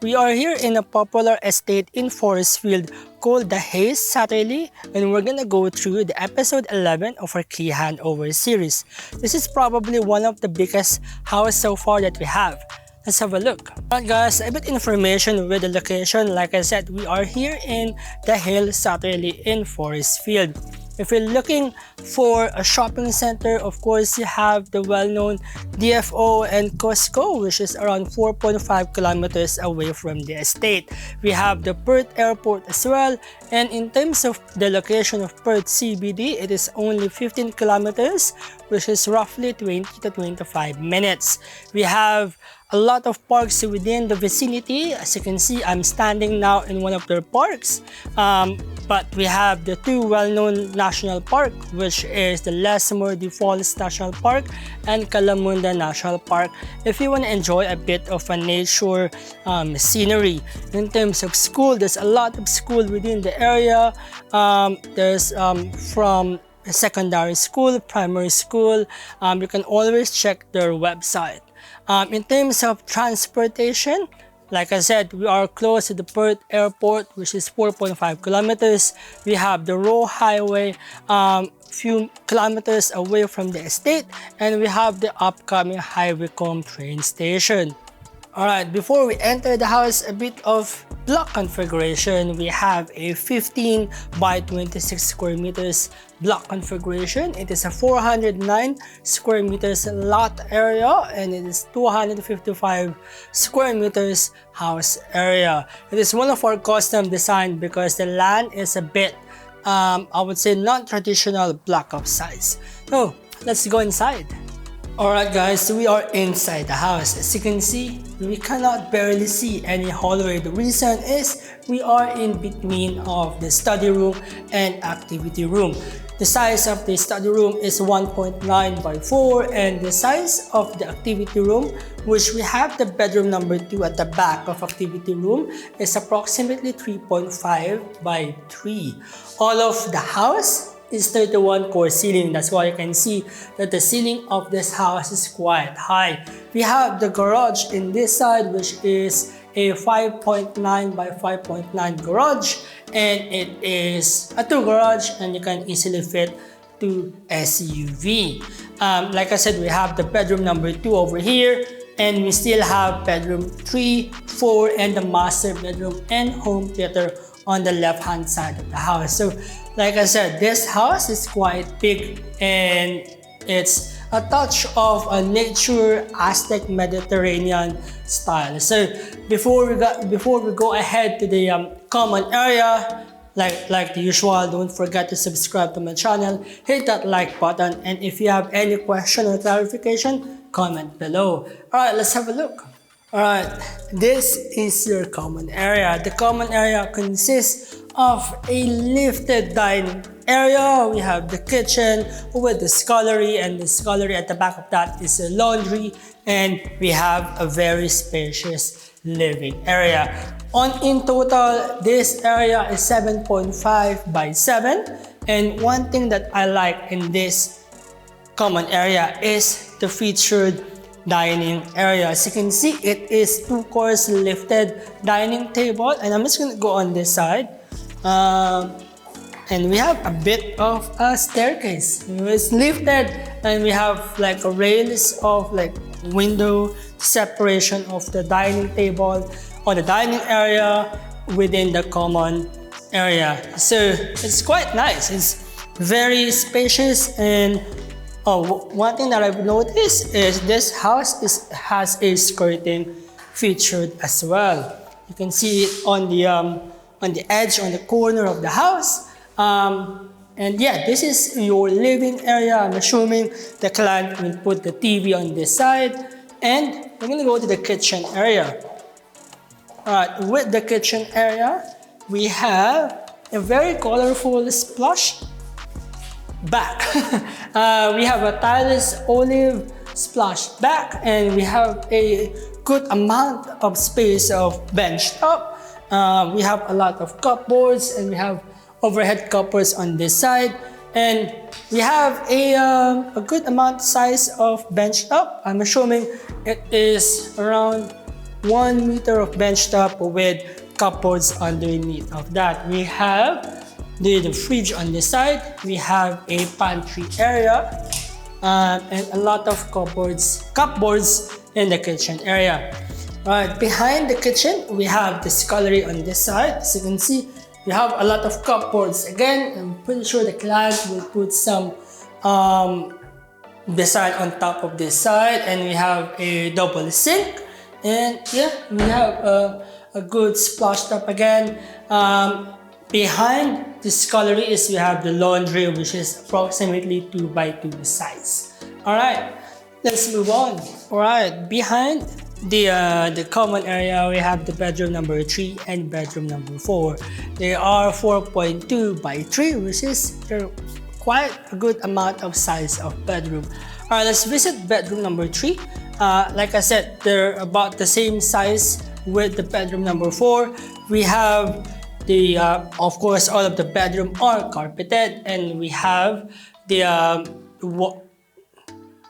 We are here in a popular estate in Forrestfield called the Hales Estate, and we're gonna go through the episode 11 of our key handover series. This is probably one of the biggest houses so far that we have. Let's have a look. Alright guys, a bit information with the location. Like I said, we are here in the Hales Estate in Forrestfield. If you're looking for a shopping center, of course, you have the well-known DFO and Costco, which is around 4.5 kilometers away from the estate. We have the Perth Airport as well, and in terms of the location of Perth CBD, it is only 15 kilometers, which is roughly 20 to 25 minutes. We have a lot of parks within the vicinity. As you can see, I'm standing now in one of their parks. But we have the two well-known national park, which is the Lesmore Falls National Park and Kalamunda National Park, if you want to enjoy a bit of a nature scenery. In terms of school, there's a lot of school within the area. There's from secondary school, primary school. You can always check their website. In terms of transportation, like I said, we are close to the Perth Airport, which is 4.5 kilometers. We have the Roe Highway, few kilometers away from the estate, and we have the upcoming Highwycombe train station. Alright, before we enter the house, a bit of block configuration. We have a 15 by 26 square meters block configuration. It is a 409 square meters lot area, and it is 255 square meters house area. It is one of our custom design because the land is a bit, I would say, non-traditional block of size. So let's go inside. Alright guys, so we are inside the house. As you can see, we cannot barely see any hallway. The reason is we are in between of the study room and activity room. The size of the study room is 1.9 by 4, and the size of the activity room, which we have the bedroom number 2 at the back of activity room, is approximately 3.5 by 3. All of the house is 31 core ceiling. That's why you can see that the ceiling of this house is quite high. We have the garage in this side, which is a 5.9 by 5.9 garage, and it is a 2 garage, and you can easily fit 2 SUV. Like I said, we have the bedroom number 2 over here, and we still have bedroom 3, 4, and the master bedroom and home theater on the left hand side of the house. So like I said, this house is quite big, and it's a touch of a nature Aztec Mediterranean style. So before we go ahead to the common area, like the usual, don't forget to subscribe to my channel, hit that like button, and if you have any question or clarification, comment below. Alright, let's have a look. Alright, this is your common area. The common area consists of a lifted dining area. We have the kitchen with the scullery, and the scullery at the back of that is a laundry, and we have a very spacious living area. In total, this area is 7.5 by 7, and one thing that I like in this common area is the featured dining area. As you can see, it is 2-course lifted dining table, and I'm just going to go on this side. And we have a bit of a staircase. It's lifted, and we have like a rails of like window separation of the dining table or the dining area within the common area. So it's quite nice. It's very spacious, and one thing that I've noticed is this house has a skirting featured as well. You can see it on the edge, on the corner of the house. And yeah, this is your living area. I'm assuming the client will put the TV on this side, and we're gonna go to the kitchen area. Alright, with the kitchen area, we have a very colorful splash back. We have a tileless olive splash back, and we have a good amount of space of bench top. We have a lot of cupboards, and we have overhead cupboards on this side, and we have a good amount size of bench top. I'm assuming it is around 1 meter of bench top with cupboards underneath of that. We have the fridge on the side. We have a pantry area and a lot of cupboards in the kitchen area. Alright, behind the kitchen, we have the scullery on this side. As you can see, we have a lot of cupboards. Again, I'm pretty sure the client will put some beside on top of this side, and we have a double sink, and yeah, we have a good splash top again. Behind the scullery is we have the laundry, which is approximately 2 by 2 size. Alright, let's move on. Alright, behind the common area, we have the bedroom number 3 and bedroom number 4. They are 4.2 by 3, which is quite a good amount of size of bedroom. Alright, let's visit bedroom number 3. Like I said, they're about the same size with the bedroom number 4. We have the of course, all of the bedroom are carpeted, and we have the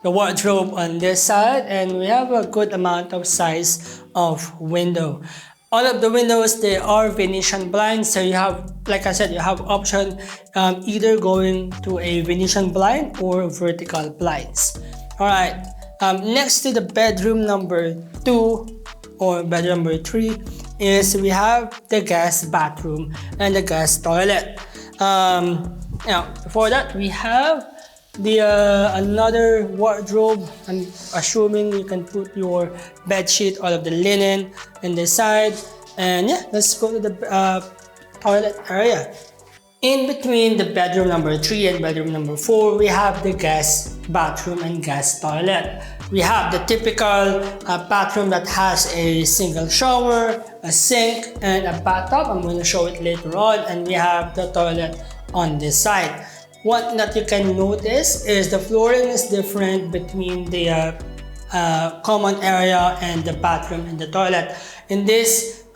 wardrobe on this side, and we have a good amount of size of window. All of the windows, they are Venetian blinds, so you have, like I said, you have option either going to a Venetian blind or vertical blinds. Alright, next to the bedroom number 2 or bedroom number 3 is we have the guest bathroom and the guest toilet. Now, before that, we have the another wardrobe. I'm assuming you can put your bed sheet, all of the linen in the side, and yeah, let's go to the toilet area. In between the bedroom number 3 and bedroom number 4, we have the guest bathroom and guest toilet. We have the typical bathroom that has a single shower, a sink, and a bathtub. I'm going to show it later on, and we have the toilet on this side. One that you can notice is the flooring is different between the common area and the bathroom and the toilet. In this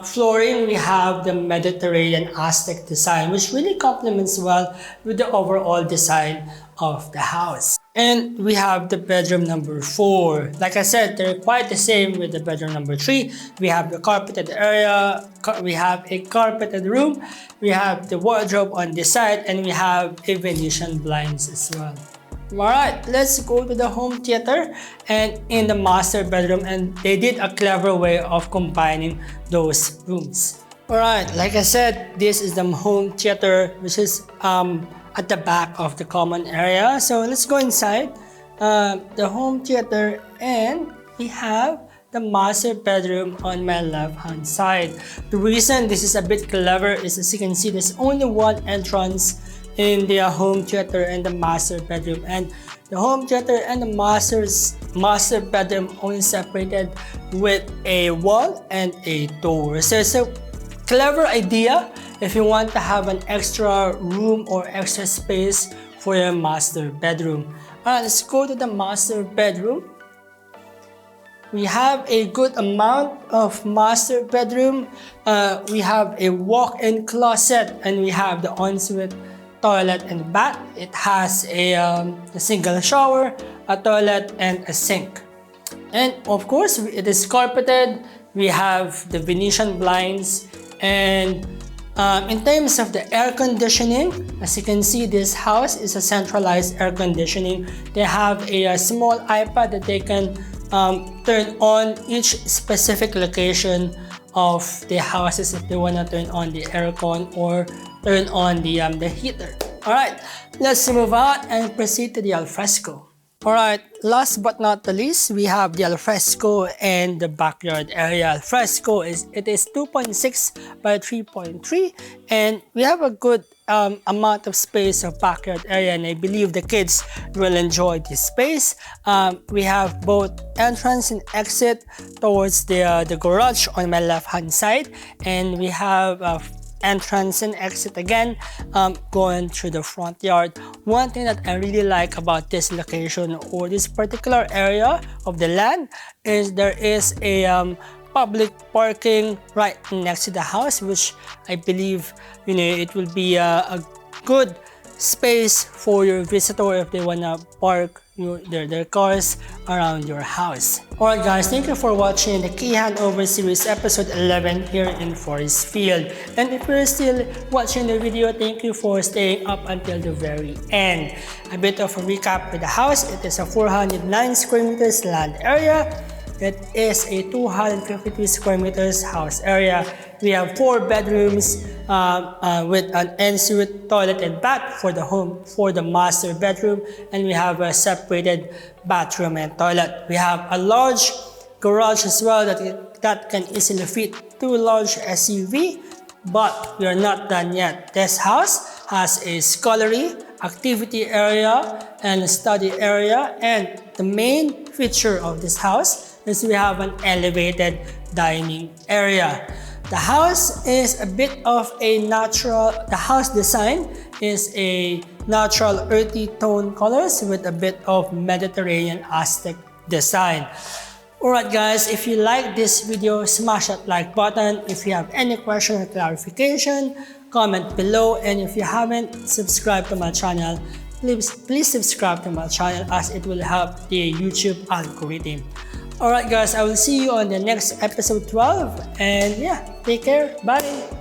flooring, we have the Mediterranean Aztec design, which really complements well with the overall design of the house. And we have the bedroom number 4. Like I said, they're quite the same with the bedroom number 3. We have the carpeted area, we have a carpeted room, we have the wardrobe on this side, and we have a Venetian blinds as well. Alright, let's go to the home theater and in the master bedroom, and they did a clever way of combining those rooms. Alright, like I said, this is the home theater, which is at the back of the common area. So let's go inside the home theater, and we have the master bedroom on my left hand side. The reason this is a bit clever is, as you can see, there's only one entrance in the home theater and the master bedroom, and the home theater and the master bedroom only separated with a wall and a door. So it's a clever idea if you want to have an extra room or extra space for your master bedroom. Alright, let's go to the master bedroom. We have a good amount of master bedroom. We have a walk-in closet, and we have the ensuite toilet and bath. It has a single shower, a toilet, and a sink. And of course, it is carpeted. We have the Venetian blinds, and in terms of the air conditioning, as you can see, this house is a centralized air conditioning. They have a small iPad that they can turn on each specific location of the houses if they want to turn on the aircon or turn on the heater. Alright, let's move on and proceed to the alfresco. Alright, last but not the least, we have the alfresco and the backyard area. Alfresco is 2.6 by 3.3, and we have a good amount of space of backyard area, and I believe the kids will enjoy this space. We have both entrance and exit towards the garage on my left hand side, and we have entrance and exit again going through the front yard. One thing that I really like about this location or this particular area of the land is there is a public parking right next to the house, which I believe, you know, it will be a good space for your visitor if they want to park, their cars around your house. Alright guys, thank you for watching the Key Handover series episode 11 here in Forrestfield. And if you're still watching the video, thank you for staying up until the very end. A bit of a recap with the house. It is a 409 square meters land area. It is a 252 square meters house area. We have 4 bedrooms with an ensuite toilet and bath for the master bedroom, and we have a separated bathroom and toilet. We have a large garage as well that can easily fit 2 large SUV, but we are not done yet. This house has a scullery, activity area, and study area, and the main feature of this house is we have an elevated dining area. The house is a bit of a natural, the house design is a natural earthy tone colors with a bit of Mediterranean Aztec design. Alright guys, if you like this video, smash that like button. If you have any question or clarification, comment below. And if you haven't subscribed to my channel, please subscribe to my channel as it will help the YouTube algorithm. Alright guys, I will see you on the next episode 12, and yeah, take care, bye!